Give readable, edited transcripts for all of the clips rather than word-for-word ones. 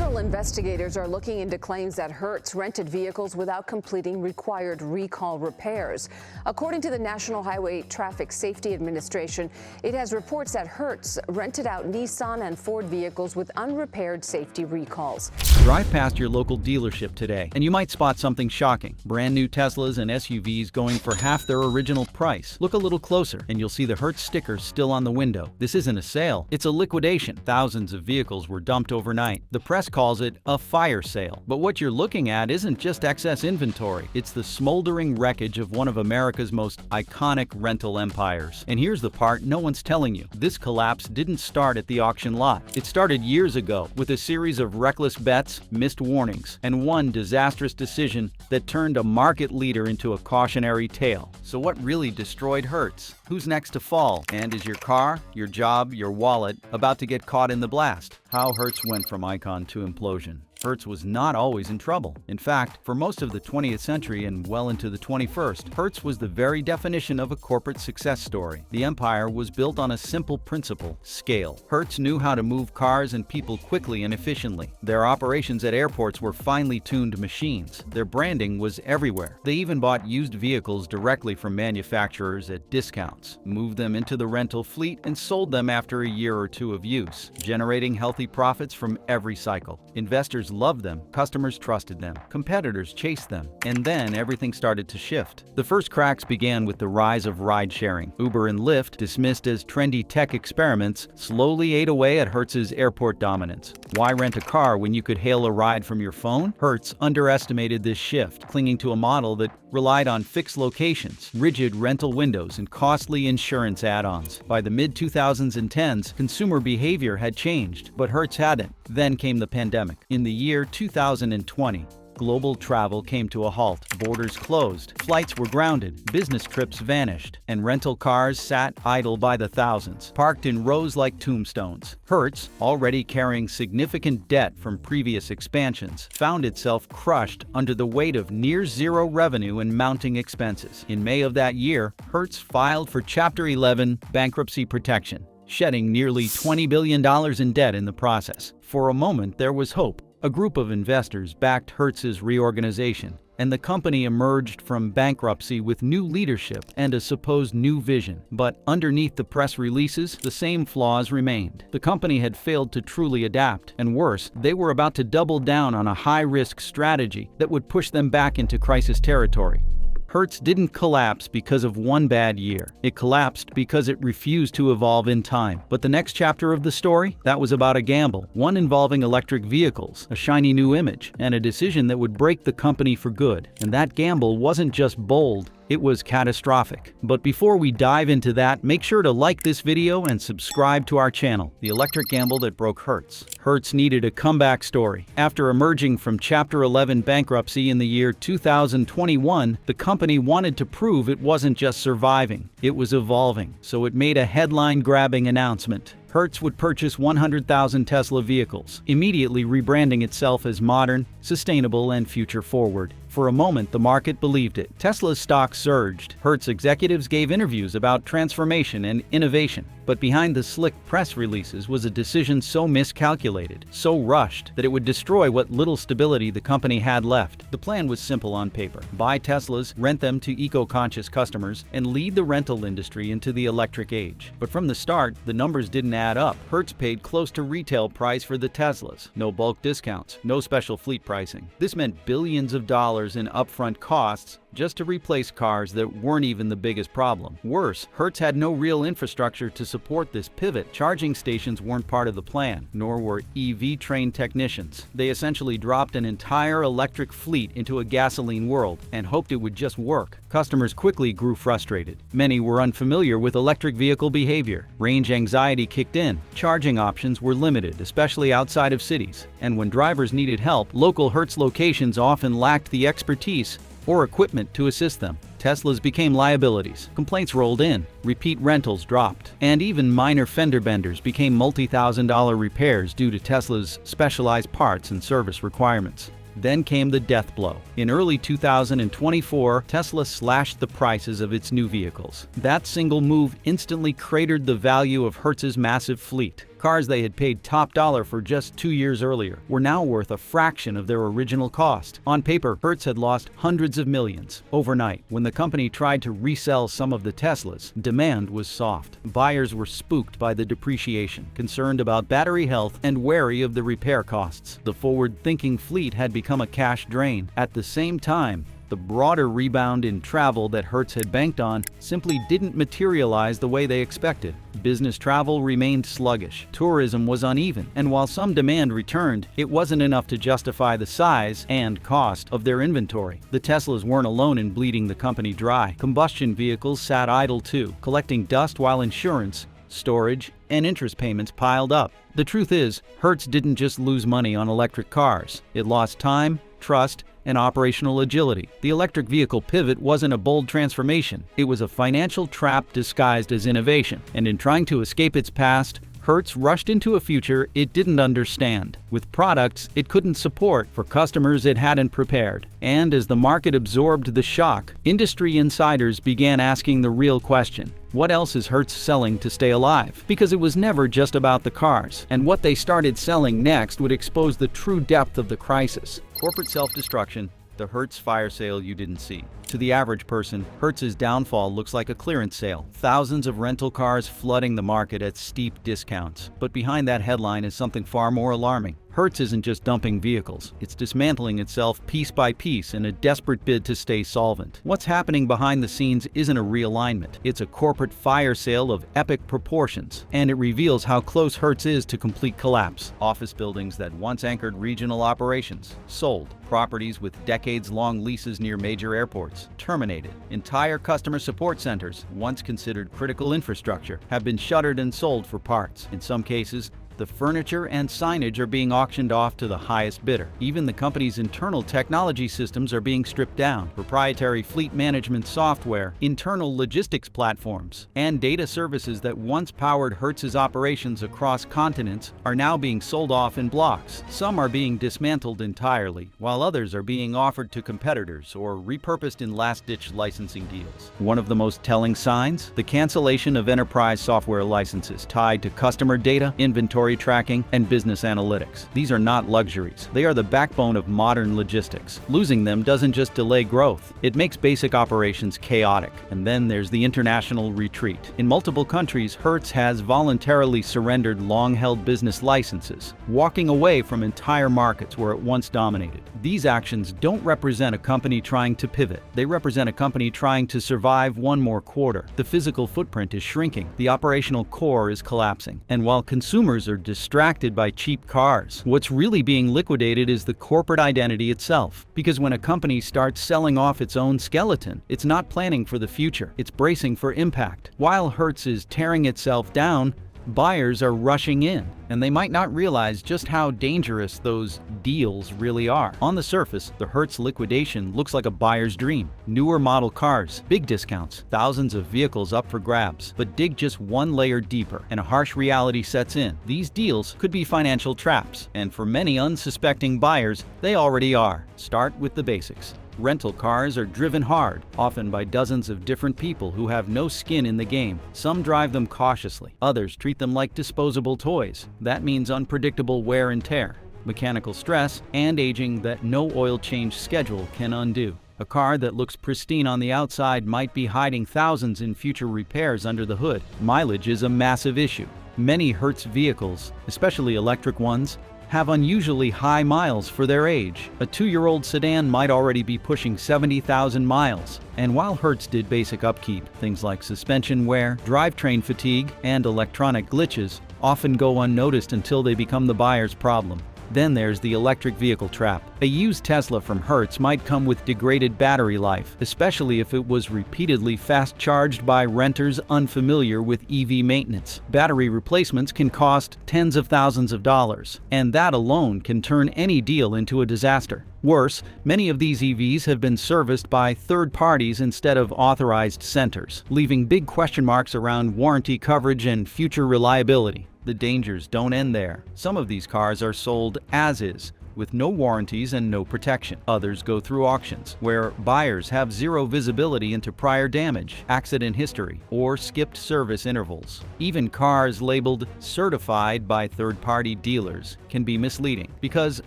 Federal investigators are looking into claims that Hertz rented vehicles without completing required recall repairs. According to the National Highway Traffic Safety Administration, it has reports that Hertz rented out Nissan and Ford vehicles with unrepaired safety recalls. Drive past your local dealership today, and you might spot something shocking. Brand new Teslas and SUVs going for half their original price. Look a little closer, and you'll see the Hertz sticker still on the window. This isn't a sale, it's a liquidation. Thousands of vehicles were dumped overnight. The press calls it a fire sale. But what you're looking at isn't just excess inventory, it's the smoldering wreckage of one of America's most iconic rental empires. And here's the part no one's telling you. This collapse didn't start at the auction lot. It started years ago with a series of reckless bets, missed warnings, and one disastrous decision that turned a market leader into a cautionary tale. So what really destroyed Hertz? Who's next to fall? And is your car, your job, your wallet about to get caught in the blast? How Hertz went from icon to implosion. Hertz was not always in trouble. In fact, for most of the 20th century and well into the 21st, Hertz was the very definition of a corporate success story. The empire was built on a simple principle: scale. Hertz knew how to move cars and people quickly and efficiently. Their operations at airports were finely tuned machines. Their branding was everywhere. They even bought used vehicles directly from manufacturers at discounts, moved them into the rental fleet, and sold them after a year or two of use, generating healthy profits from every cycle. Investors loved them, customers trusted them, competitors chased them, and then everything started to shift. The first cracks began with the rise of ride-sharing. Uber and Lyft, dismissed as trendy tech experiments, slowly ate away at Hertz's airport dominance. Why rent a car when you could hail a ride from your phone? Hertz underestimated this shift, clinging to a model that relied on fixed locations, rigid rental windows, and costly insurance add-ons. By the mid-2010s, consumer behavior had changed, but Hertz hadn't. Then came the pandemic. In the year 2020, global travel came to a halt. Borders closed, flights were grounded, business trips vanished, and rental cars sat idle by the thousands, parked in rows like tombstones. Hertz, already carrying significant debt from previous expansions, found itself crushed under the weight of near-zero revenue and mounting expenses. In May of that year, Hertz filed for Chapter 11 bankruptcy protection, shedding nearly $20 billion in debt in the process. For a moment, there was hope. A group of investors backed Hertz's reorganization, and the company emerged from bankruptcy with new leadership and a supposed new vision. But underneath the press releases, the same flaws remained. The company had failed to truly adapt, and worse, they were about to double down on a high-risk strategy that would push them back into crisis territory. Hertz didn't collapse because of one bad year. It collapsed because it refused to evolve in time. But the next chapter of the story, that was about a gamble, one involving electric vehicles, a shiny new image, and a decision that would break the company for good. And that gamble wasn't just bold, it was catastrophic. But before we dive into that, make sure to like this video and subscribe to our channel. The electric gamble that broke Hertz. Hertz needed a comeback story. After emerging from Chapter 11 bankruptcy in the year 2021, the company wanted to prove it wasn't just surviving, it was evolving. So it made a headline-grabbing announcement. Hertz would purchase 100,000 Tesla vehicles, immediately rebranding itself as modern, sustainable, and future-forward. For a moment, the market believed it. Tesla's stock surged. Hertz executives gave interviews about transformation and innovation. But behind the slick press releases was a decision so miscalculated, so rushed, that it would destroy what little stability the company had left. The plan was simple on paper: buy Teslas, rent them to eco-conscious customers, and lead the rental industry into the electric age. But from the start, the numbers didn't add up. Hertz paid close to retail price for the Teslas. No bulk discounts, no special fleet pricing. This meant billions of dollars in upfront costs just to replace cars that weren't even the biggest problem. Worse, Hertz had no real infrastructure to support this pivot. Charging stations weren't part of the plan, nor were EV-trained technicians. They essentially dropped an entire electric fleet into a gasoline world and hoped it would just work. Customers quickly grew frustrated. Many were unfamiliar with electric vehicle behavior. Range anxiety kicked in. Charging options were limited, especially outside of cities. And when drivers needed help, local Hertz locations often lacked the expertise or equipment to assist them. Teslas became liabilities, complaints rolled in, repeat rentals dropped, and even minor fender benders became multi-thousand-dollar repairs due to Tesla's specialized parts and service requirements. Then came the death blow. In early 2024, Tesla slashed the prices of its new vehicles. That single move instantly cratered the value of Hertz's massive fleet. Cars they had paid top dollar for just 2 years earlier were now worth a fraction of their original cost. On paper, Hertz had lost hundreds of millions. Overnight, when the company tried to resell some of the Teslas, demand was soft. Buyers were spooked by the depreciation, concerned about battery health, and wary of the repair costs. The forward-thinking fleet had become a cash drain. At the same time, the broader rebound in travel that Hertz had banked on simply didn't materialize the way they expected. Business travel remained sluggish, tourism was uneven, and while some demand returned, it wasn't enough to justify the size and cost of their inventory. The Teslas weren't alone in bleeding the company dry. Combustion vehicles sat idle too, collecting dust while insurance, storage, and interest payments piled up. The truth is, Hertz didn't just lose money on electric cars. It lost time, trust, and operational agility. The electric vehicle pivot wasn't a bold transformation. It was a financial trap disguised as innovation. And in trying to escape its past, Hertz rushed into a future it didn't understand, with products it couldn't support for customers it hadn't prepared. And as the market absorbed the shock, industry insiders began asking the real question: what else is Hertz selling to stay alive? Because it was never just about the cars, and what they started selling next would expose the true depth of the crisis. Corporate self-destruction, the Hertz fire sale you didn't see. To the average person, Hertz's downfall looks like a clearance sale. Thousands of rental cars flooding the market at steep discounts. But behind that headline is something far more alarming. Hertz isn't just dumping vehicles, it's dismantling itself piece by piece in a desperate bid to stay solvent. What's happening behind the scenes isn't a realignment, it's a corporate fire sale of epic proportions, and it reveals how close Hertz is to complete collapse. Office buildings that once anchored regional operations, sold. Properties with decades-long leases near major airports, terminated. Entire customer support centers, once considered critical infrastructure, have been shuttered and sold for parts. In some cases, the furniture and signage are being auctioned off to the highest bidder. Even the company's internal technology systems are being stripped down. Proprietary fleet management software, internal logistics platforms, and data services that once powered Hertz's operations across continents are now being sold off in blocks. Some are being dismantled entirely, while others are being offered to competitors or repurposed in last-ditch licensing deals. One of the most telling signs? The cancellation of enterprise software licenses tied to customer data, inventory tracking, and business analytics. These are not luxuries. They are the backbone of modern logistics. Losing them doesn't just delay growth, it makes basic operations chaotic. And then there's the international retreat. In multiple countries, Hertz has voluntarily surrendered long-held business licenses, walking away from entire markets where it once dominated. These actions don't represent a company trying to pivot. They represent a company trying to survive one more quarter. The physical footprint is shrinking, the operational core is collapsing, and while consumers are distracted by cheap cars, what's really being liquidated is the corporate identity itself. Because when a company starts selling off its own skeleton, it's not planning for the future, it's bracing for impact. While Hertz is tearing itself down, buyers are rushing in, and they might not realize just how dangerous those deals really are. On the surface, the Hertz liquidation looks like a buyer's dream. Newer model cars, big discounts, thousands of vehicles up for grabs. But dig just one layer deeper, and a harsh reality sets in. These deals could be financial traps, and for many unsuspecting buyers, they already are. Start with the basics. Rental cars are driven hard, often by dozens of different people who have no skin in the game. Some drive them cautiously, others treat them like disposable toys. That means unpredictable wear and tear, mechanical stress, and aging that no oil change schedule can undo. A car that looks pristine on the outside might be hiding thousands in future repairs under the hood. Mileage is a massive issue. Many Hertz vehicles, especially electric ones, have unusually high miles for their age. A 2-year-old sedan might already be pushing 70,000 miles. And while Hertz did basic upkeep, things like suspension wear, drivetrain fatigue, and electronic glitches often go unnoticed until they become the buyer's problem. Then there's the electric vehicle trap. A used Tesla from Hertz might come with degraded battery life, especially if it was repeatedly fast-charged by renters unfamiliar with EV maintenance. Battery replacements can cost tens of thousands of dollars, and that alone can turn any deal into a disaster. Worse, many of these EVs have been serviced by third parties instead of authorized centers, leaving big question marks around warranty coverage and future reliability. The dangers don't end there. Some of these cars are sold as is, with no warranties and no protection. Others go through auctions, where buyers have zero visibility into prior damage, accident history, or skipped service intervals. Even cars labeled certified by third-party dealers can be misleading, because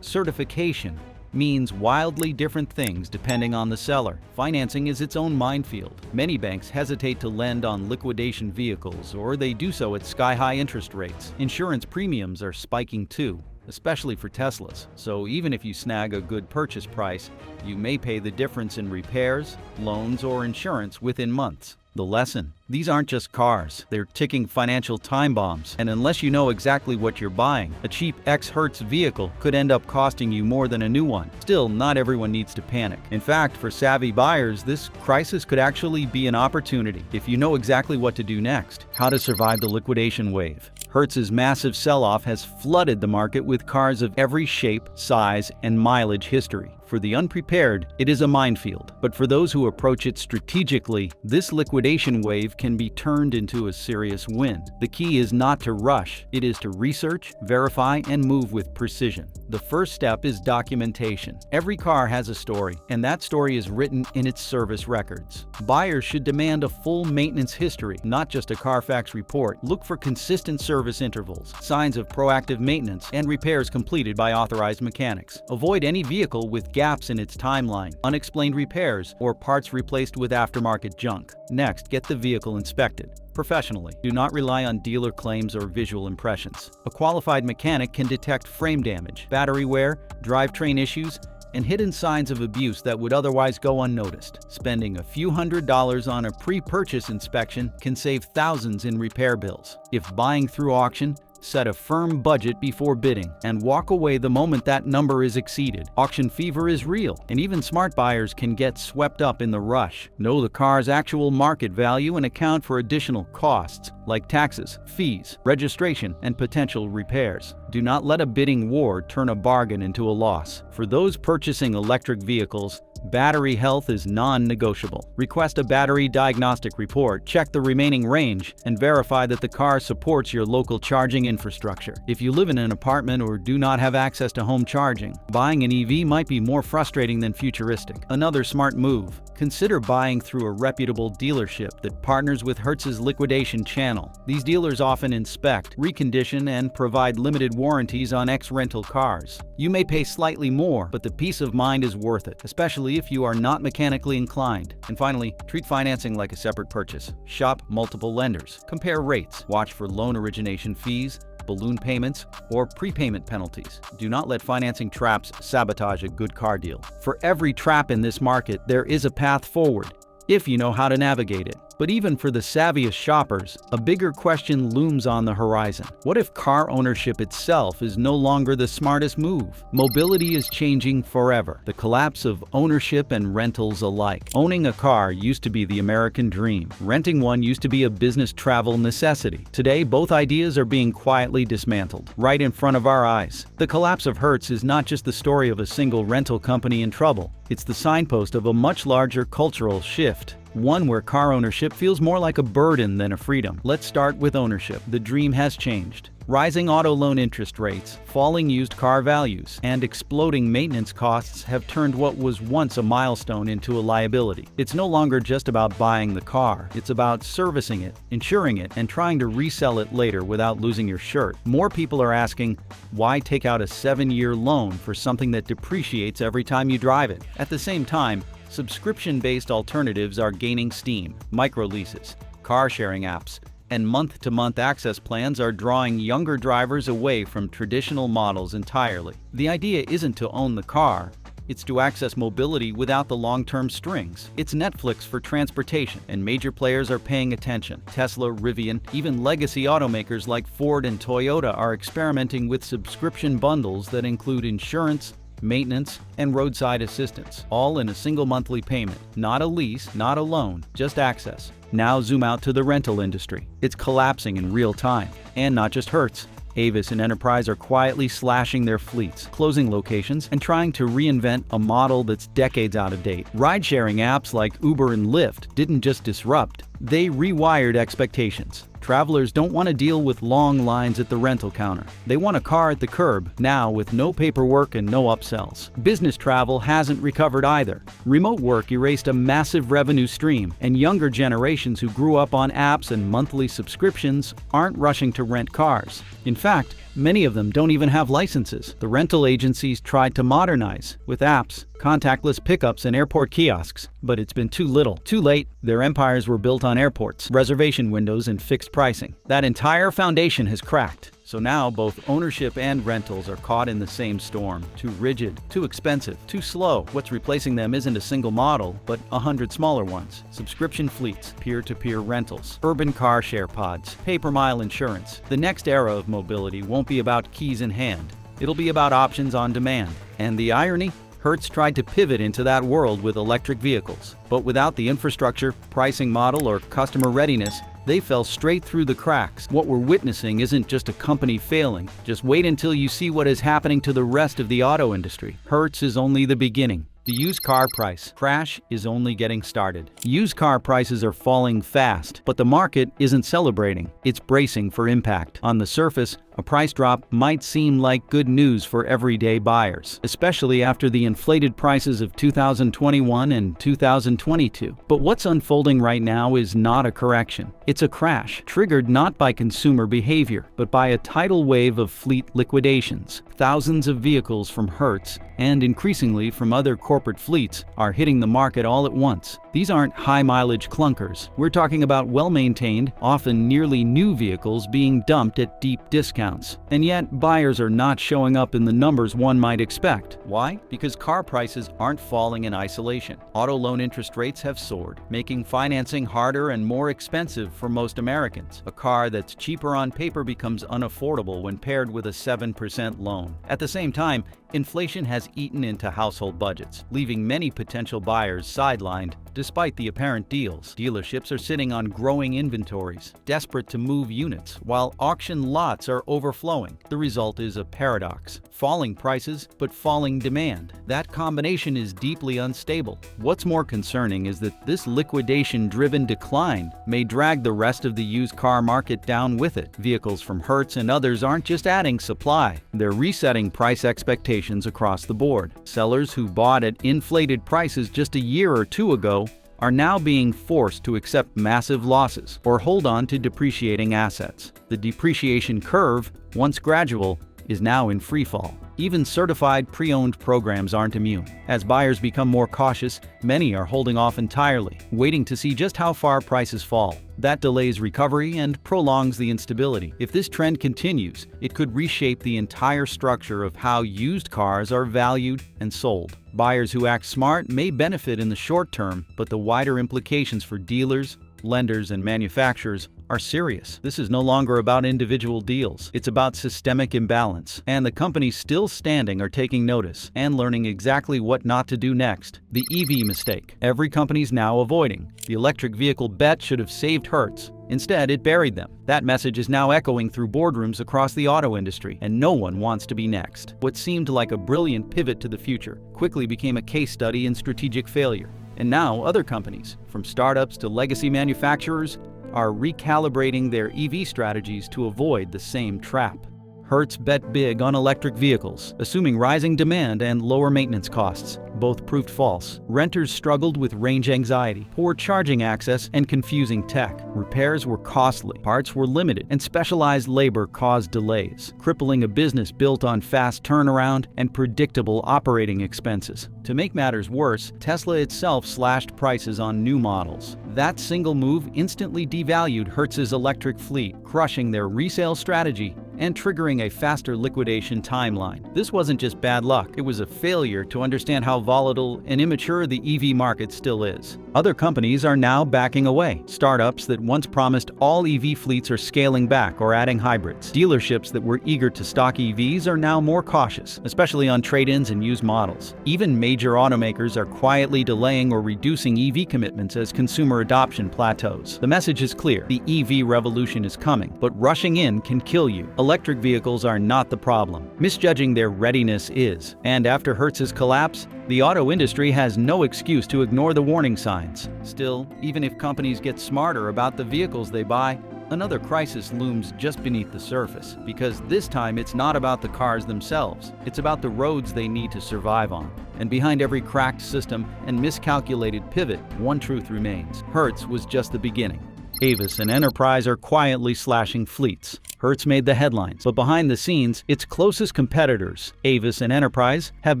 certification means wildly different things depending on the seller. Financing is its own minefield. Many banks hesitate to lend on liquidation vehicles, or they do so at sky-high interest rates. Insurance premiums are spiking too, especially for Teslas. So even if you snag a good purchase price, you may pay the difference in repairs, loans, or insurance within months. The lesson: these aren't just cars, they're ticking financial time bombs, and unless you know exactly what you're buying, a cheap Is Hertz vehicle could end up costing you more than a new one. Still, not everyone needs to panic. In fact, for savvy buyers, this crisis could actually be an opportunity if you know exactly what to do next. How to survive the liquidation wave. Hertz's massive sell-off has flooded the market with cars of every shape, size, and mileage history. For the unprepared, it is a minefield, but for those who approach it strategically, this liquidation wave can be turned into a serious win. The key is not to rush, it is to research, verify, and move with precision. The first step is documentation. Every car has a story, and that story is written in its service records. Buyers should demand a full maintenance history, not just a Carfax report. Look for consistent service intervals, signs of proactive maintenance, and repairs completed by authorized mechanics. Avoid any vehicle with gaps in its timeline, unexplained repairs, or parts replaced with aftermarket junk. Next, get the vehicle inspected professionally. Do not rely on dealer claims or visual impressions. A qualified mechanic can detect frame damage, battery wear, drivetrain issues, and hidden signs of abuse that would otherwise go unnoticed. Spending a few $100s on a pre-purchase inspection can save thousands in repair bills. If buying through auction, set a firm budget before bidding and walk away the moment that number is exceeded. Auction fever is real, and even smart buyers can get swept up in the rush. Know the car's actual market value and account for additional costs like taxes, fees, registration, and potential repairs. Do not let a bidding war turn a bargain into a loss. For those purchasing electric vehicles, battery health is non-negotiable. Request a battery diagnostic report, check the remaining range, and verify that the car supports your local charging infrastructure. If you live in an apartment or do not have access to home charging, buying an EV might be more frustrating than futuristic. Another smart move: consider buying through a reputable dealership that partners with Hertz's liquidation channel. These dealers often inspect, recondition, and provide limited warranties on ex-rental cars. You may pay slightly more, but the peace of mind is worth it, especially if you are not mechanically inclined. And finally, treat financing like a separate purchase. Shop multiple lenders. Compare rates. Watch for loan origination fees, balloon payments, or prepayment penalties. Do not let financing traps sabotage a good car deal. For every trap in this market, there is a path forward, if you know how to navigate it. But even for the savviest shoppers, a bigger question looms on the horizon. What if car ownership itself is no longer the smartest move? Mobility is changing forever. The collapse of ownership and rentals alike. Owning a car used to be the American dream. Renting one used to be a business travel necessity. Today, both ideas are being quietly dismantled, right in front of our eyes. The collapse of Hertz is not just the story of a single rental company in trouble. It's the signpost of a much larger cultural shift. One where car ownership feels more like a burden than a freedom. Let's start with ownership. The dream has changed. Rising auto loan interest rates, falling used car values, and exploding maintenance costs have turned what was once a milestone into a liability. It's no longer just about buying the car. It's about servicing it, insuring it, and trying to resell it later without losing your shirt. More people are asking, why take out a 7-year loan for something that depreciates every time you drive it? At the same time, subscription-based alternatives are gaining steam. Microleases, car-sharing apps, and month-to-month access plans are drawing younger drivers away from traditional models entirely. The idea isn't to own the car, it's to access mobility without the long-term strings. It's Netflix for transportation, and major players are paying attention. Tesla, Rivian, even legacy automakers like Ford and Toyota are experimenting with subscription bundles that include insurance, maintenance, and roadside assistance, all in a single monthly payment. Not a lease, not a loan, just access. Now zoom out to the rental industry. It's collapsing in real time. And not just Hertz. Avis and Enterprise are quietly slashing their fleets, closing locations, and trying to reinvent a model that's decades out of date. Ride-sharing apps like Uber and Lyft didn't just disrupt, They rewired expectations. Travelers don't want to deal with long lines at the rental counter. They want a car at the curb, now with no paperwork and no upsells. Business travel hasn't recovered either. Remote work erased a massive revenue stream, and younger generations who grew up on apps and monthly subscriptions aren't rushing to rent cars. In fact, many of them don't even have licenses. The rental agencies tried to modernize with apps, contactless pickups, and airport kiosks, but it's been too little. Too late. Their empires were built on airports, reservation windows, and fixed pricing. That entire foundation has cracked. So now both ownership and rentals are caught in the same storm. Too rigid, too expensive, too slow. What's replacing them isn't a single model, but 100 smaller ones. Subscription fleets, peer-to-peer rentals, urban car share pods, pay-per-mile insurance. The next era of mobility won't be about keys in hand. It'll be about options on demand. And the irony? Hertz tried to pivot into that world with electric vehicles. But without the infrastructure, pricing model, or customer readiness, they fell straight through the cracks. What we're witnessing isn't just a company failing. Just wait until you see what is happening to the rest of the auto industry. Hertz is only the beginning. The used car price crash is only getting started. Used car prices are falling fast, but the market isn't celebrating. It's bracing for impact. On the surface, a price drop might seem like good news for everyday buyers, especially after the inflated prices of 2021 and 2022. But what's unfolding right now is not a correction. It's a crash, triggered not by consumer behavior, but by a tidal wave of fleet liquidations. Thousands of vehicles from Hertz, and increasingly from other corporate fleets, are hitting the market all at once. These aren't high-mileage clunkers. We're talking about well-maintained, often nearly new vehicles being dumped at deep discounts. And yet, buyers are not showing up in the numbers one might expect. Why? Because car prices aren't falling in isolation. Auto loan interest rates have soared, making financing harder and more expensive for most Americans. A car that's cheaper on paper becomes unaffordable when paired with a 7% loan. At the same time, inflation has eaten into household budgets, leaving many potential buyers sidelined despite the apparent deals. Dealerships are sitting on growing inventories, desperate to move units, while auction lots are overflowing. The result is a paradox: falling prices, but falling demand. That combination is deeply unstable. What's more concerning is that this liquidation-driven decline may drag the rest of the used car market down with it. Vehicles from Hertz and others aren't just adding supply, they're resetting price expectations across the board. Sellers who bought at inflated prices just a year or two ago are now being forced to accept massive losses or hold on to depreciating assets. The depreciation curve, once gradual, is now in freefall. Even certified pre-owned programs aren't immune. As buyers become more cautious, many are holding off entirely, waiting to see just how far prices fall. That delays recovery and prolongs the instability. If this trend continues, it could reshape the entire structure of how used cars are valued and sold. Buyers who act smart may benefit in the short term, but the wider implications for dealers, lenders, and manufacturers are serious. This is no longer about individual deals. It's about systemic imbalance. And the companies still standing are taking notice and learning exactly what not to do next. The EV mistake. Every company's now avoiding. The electric vehicle bet should have saved Hertz. Instead, it buried them. That message is now echoing through boardrooms across the auto industry, and no one wants to be next. What seemed like a brilliant pivot to the future quickly became a case study in strategic failure. And now other companies, from startups to legacy manufacturers, are recalibrating their EV strategies to avoid the same trap. Hertz bet big on electric vehicles, assuming rising demand and lower maintenance costs. Both proved false. Renters struggled with range anxiety, poor charging access, and confusing tech. Repairs were costly, parts were limited, and specialized labor caused delays, crippling a business built on fast turnaround and predictable operating expenses. To make matters worse, Tesla itself slashed prices on new models. That single move instantly devalued Hertz's electric fleet, crushing their resale strategy and triggering a faster liquidation timeline. This wasn't just bad luck, it was a failure to understand how volatile and immature the EV market still is. Other companies are now backing away. Startups that once promised all EV fleets are scaling back or adding hybrids. Dealerships that were eager to stock EVs are now more cautious, especially on trade-ins and used models. Even major automakers are quietly delaying or reducing EV commitments as consumer adoption plateaus. The message is clear: the EV revolution is coming, but rushing in can kill you. Electric vehicles are not the problem. Misjudging their readiness is. And after Hertz's collapse, the auto industry has no excuse to ignore the warning signs. headlines. Still, even if companies get smarter about the vehicles they buy, another crisis looms just beneath the surface, because this time it's not about the cars themselves, it's about the roads they need to survive on. And behind every cracked system and miscalculated pivot, one truth remains: Hertz was just the beginning. Avis and Enterprise are quietly slashing fleets. Hertz made the headlines, but behind the scenes, its closest competitors, Avis and Enterprise, have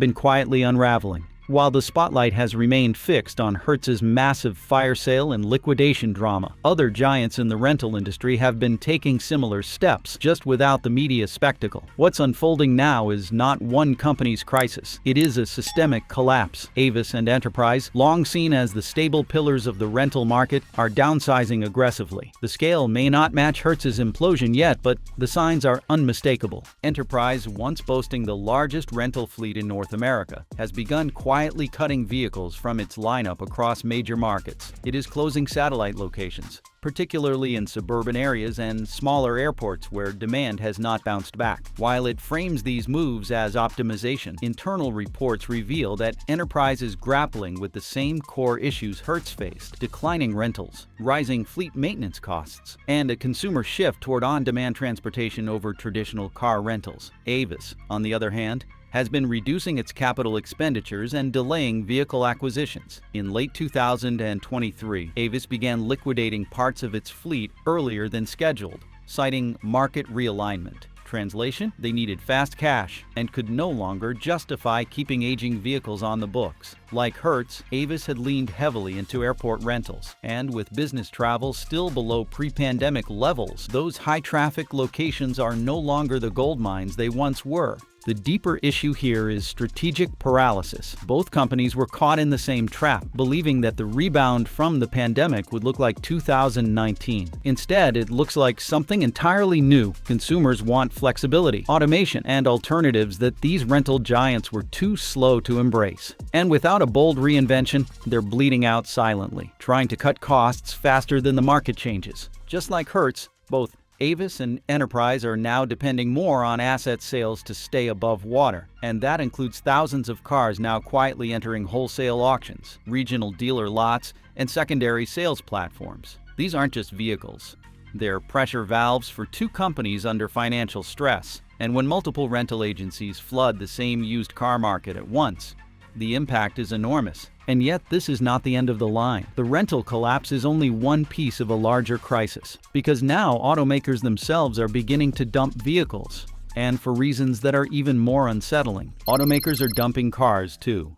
been quietly unraveling. While the spotlight has remained fixed on Hertz's massive fire sale and liquidation drama, other giants in the rental industry have been taking similar steps, just without the media spectacle. What's unfolding now is not one company's crisis. It is a systemic collapse. Avis and Enterprise, long seen as the stable pillars of the rental market, are downsizing aggressively. The scale may not match Hertz's implosion yet, but the signs are unmistakable. Enterprise, once boasting the largest rental fleet in North America, has begun quietly cutting vehicles from its lineup across major markets. It is closing satellite locations, particularly in suburban areas and smaller airports where demand has not bounced back. While it frames these moves as optimization, internal reports reveal that Enterprise is grappling with the same core issues Hertz faced: declining rentals, rising fleet maintenance costs, and a consumer shift toward on-demand transportation over traditional car rentals. Avis, on the other hand, has been reducing its capital expenditures and delaying vehicle acquisitions. In late 2023, Avis began liquidating parts of its fleet earlier than scheduled, citing market realignment. Translation: they needed fast cash and could no longer justify keeping aging vehicles on the books. Like Hertz, Avis had leaned heavily into airport rentals, and with business travel still below pre-pandemic levels, those high-traffic locations are no longer the gold mines they once were. The deeper issue here is strategic paralysis. Both companies were caught in the same trap, believing that the rebound from the pandemic would look like 2019. Instead, it looks like something entirely new. Consumers want flexibility, automation, and alternatives that these rental giants were too slow to embrace. And without a bold reinvention, they're bleeding out silently, trying to cut costs faster than the market changes. Just like Hertz, both Avis and Enterprise are now depending more on asset sales to stay above water, and that includes thousands of cars now quietly entering wholesale auctions, regional dealer lots, and secondary sales platforms. These aren't just vehicles. They're pressure valves for two companies under financial stress, and when multiple rental agencies flood the same used car market at once, the impact is enormous. And yet, this is not the end of the line. The rental collapse is only one piece of a larger crisis, because now automakers themselves are beginning to dump vehicles, and for reasons that are even more unsettling. Automakers are dumping cars too.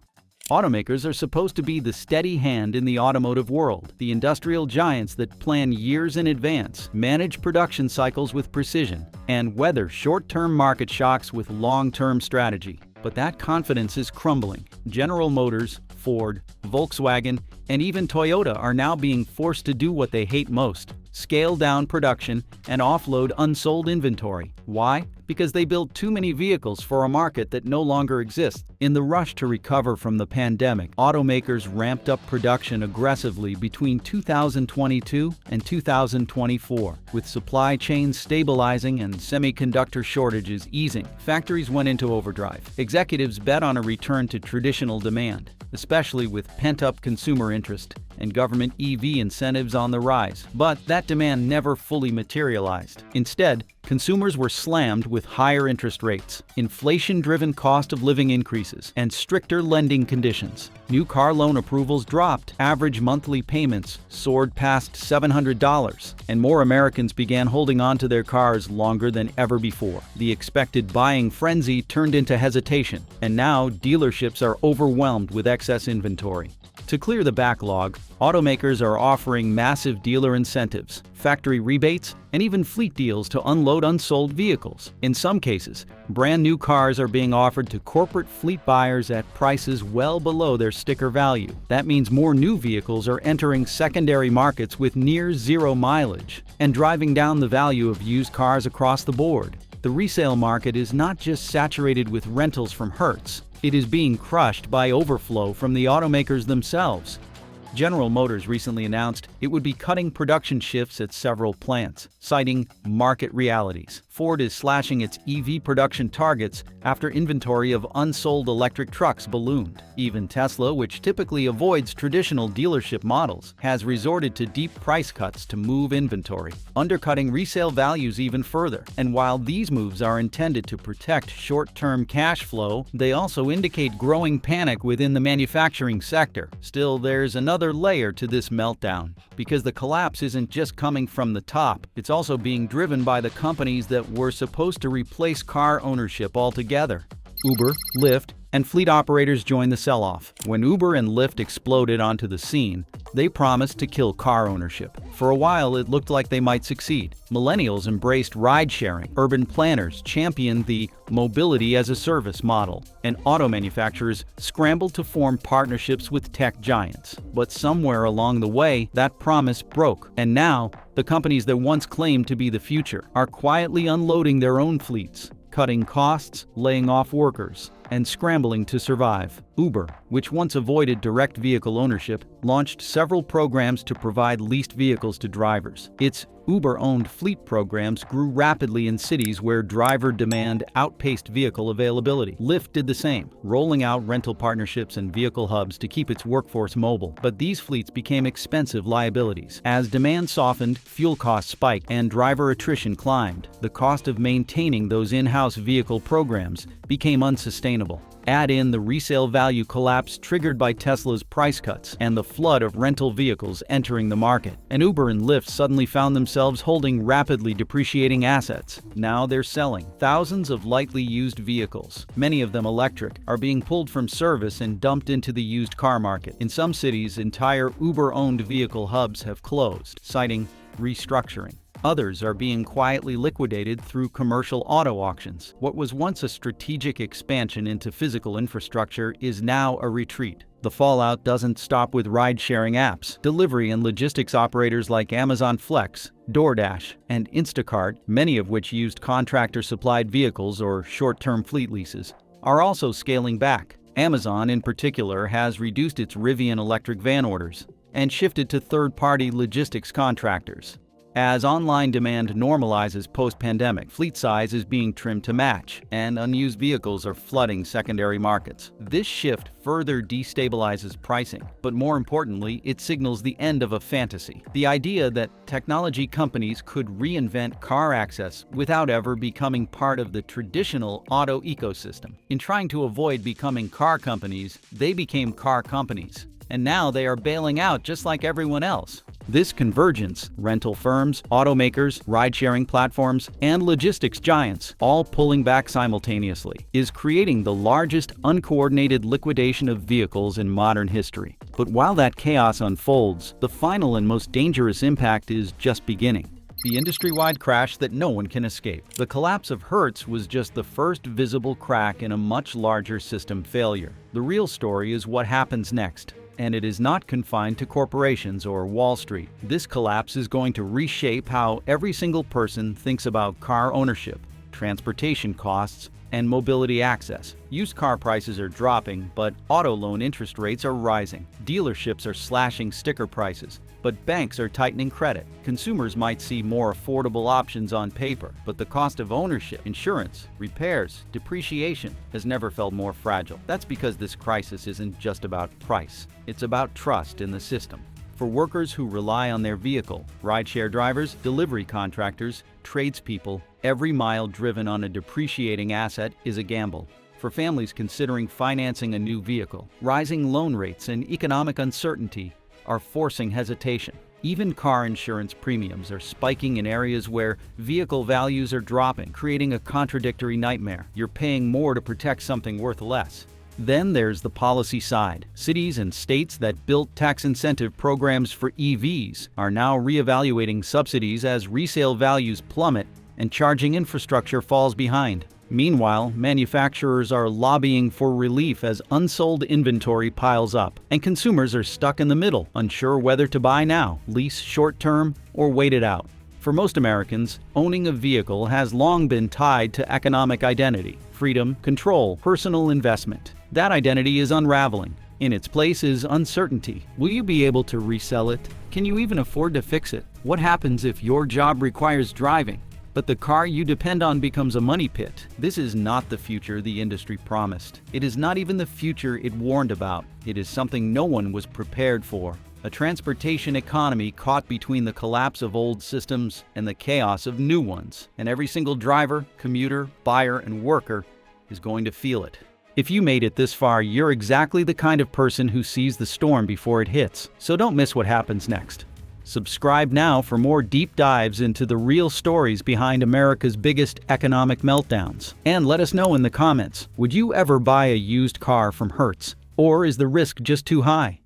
Automakers are supposed to be the steady hand in the automotive world, the industrial giants that plan years in advance, manage production cycles with precision, and weather short-term market shocks with long-term strategy. But that confidence is crumbling. General Motors, Ford, Volkswagen, and even Toyota are now being forced to do what they hate most: scale down production and offload unsold inventory. Why? Because they build too many vehicles for a market that no longer exists. In the rush to recover from the pandemic, automakers ramped up production aggressively between 2022 and 2024. With supply chains stabilizing and semiconductor shortages easing, factories went into overdrive. Executives bet on a return to traditional demand, especially with pent-up consumer interest and government EV incentives on the rise. But that demand never fully materialized. Instead, consumers were slammed with higher interest rates, inflation-driven cost of living increases, and stricter lending conditions. New car loan approvals dropped, average monthly payments soared past $700, and more Americans began holding on to their cars longer than ever before. The expected buying frenzy turned into hesitation, and now dealerships are overwhelmed with excess inventory. To clear the backlog, automakers are offering massive dealer incentives, factory rebates, and even fleet deals to unload unsold vehicles. In some cases, brand new cars are being offered to corporate fleet buyers at prices well below their sticker value. That means more new vehicles are entering secondary markets with near zero mileage and driving down the value of used cars across the board. The resale market is not just saturated with rentals from Hertz. It is being crushed by overflow from the automakers themselves. General Motors recently announced it would be cutting production shifts at several plants, citing market realities. Ford is slashing its EV production targets after inventory of unsold electric trucks ballooned. Even Tesla, which typically avoids traditional dealership models, has resorted to deep price cuts to move inventory, undercutting resale values even further. And while these moves are intended to protect short-term cash flow, they also indicate growing panic within the manufacturing sector. Still, there's another layer to this meltdown, because the collapse isn't just coming from the top, it's also being driven by the companies that were supposed to replace car ownership altogether. Uber, Lyft, and fleet operators joined the sell-off. When Uber and Lyft exploded onto the scene, they promised to kill car ownership. For a while, it looked like they might succeed. Millennials embraced ride-sharing, urban planners championed the mobility-as-a-service model, and auto manufacturers scrambled to form partnerships with tech giants. But somewhere along the way, that promise broke, and now, the companies that once claimed to be the future are quietly unloading their own fleets, cutting costs, laying off workers, and scrambling to survive. Uber, which once avoided direct vehicle ownership, launched several programs to provide leased vehicles to drivers. Its Uber-owned fleet programs grew rapidly in cities where driver demand outpaced vehicle availability. Lyft did the same, rolling out rental partnerships and vehicle hubs to keep its workforce mobile. But these fleets became expensive liabilities. As demand softened, fuel costs spiked, and driver attrition climbed. The cost of maintaining those in-house vehicle programs became unsustainable. Add in the resale value collapse triggered by Tesla's price cuts and the flood of rental vehicles entering the market, and Uber and Lyft suddenly found themselves holding rapidly depreciating assets. Now they're selling. Thousands of lightly used vehicles, many of them electric, are being pulled from service and dumped into the used car market. In some cities, entire Uber-owned vehicle hubs have closed, citing restructuring. Others are being quietly liquidated through commercial auto auctions. What was once a strategic expansion into physical infrastructure is now a retreat. The fallout doesn't stop with ride-sharing apps. Delivery and logistics operators like Amazon Flex, DoorDash, and Instacart, many of which used contractor-supplied vehicles or short-term fleet leases, are also scaling back. Amazon, in particular, has reduced its Rivian electric van orders and shifted to third-party logistics contractors. As online demand normalizes post-pandemic, fleet size is being trimmed to match, and unused vehicles are flooding secondary markets. This shift further destabilizes pricing, but more importantly, it signals the end of a fantasy. The idea that technology companies could reinvent car access without ever becoming part of the traditional auto ecosystem. In trying to avoid becoming car companies, they became car companies. And now they are bailing out just like everyone else. This convergence, rental firms, automakers, ride-sharing platforms, and logistics giants, all pulling back simultaneously, is creating the largest uncoordinated liquidation of vehicles in modern history. But while that chaos unfolds, the final and most dangerous impact is just beginning. The industry-wide crash that no one can escape. The collapse of Hertz was just the first visible crack in a much larger system failure. The real story is what happens next. And it is not confined to corporations or Wall Street. This collapse is going to reshape how every single person thinks about car ownership, transportation costs, and mobility access. Used car prices are dropping, but auto loan interest rates are rising. Dealerships are slashing sticker prices, but banks are tightening credit. Consumers might see more affordable options on paper, but the cost of ownership, insurance, repairs, depreciation has never felt more fragile. That's because this crisis isn't just about price. It's about trust in the system. For workers who rely on their vehicle, rideshare drivers, delivery contractors, tradespeople, every mile driven on a depreciating asset is a gamble. For families considering financing a new vehicle, rising loan rates and economic uncertainty are forcing hesitation. Even car insurance premiums are spiking in areas where vehicle values are dropping, creating a contradictory nightmare. You're paying more to protect something worth less. Then there's the policy side. Cities and states that built tax incentive programs for EVs are now reevaluating subsidies as resale values plummet and charging infrastructure falls behind. Meanwhile, manufacturers are lobbying for relief as unsold inventory piles up, and consumers are stuck in the middle, unsure whether to buy now, lease short-term, or wait it out. For most Americans, owning a vehicle has long been tied to economic identity, freedom, control, personal investment. That identity is unraveling. In its place is uncertainty. Will you be able to resell it? Can you even afford to fix it? What happens if your job requires driving? But the car you depend on becomes a money pit. This is not the future the industry promised. It is not even the future it warned about. It is something no one was prepared for. A transportation economy caught between the collapse of old systems and the chaos of new ones. And every single driver, commuter, buyer, and worker is going to feel it. If you made it this far, you're exactly the kind of person who sees the storm before it hits. So don't miss what happens next. Subscribe now for more deep dives into the real stories behind America's biggest economic meltdowns. And let us know in the comments, would you ever buy a used car from Hertz? Or is the risk just too high?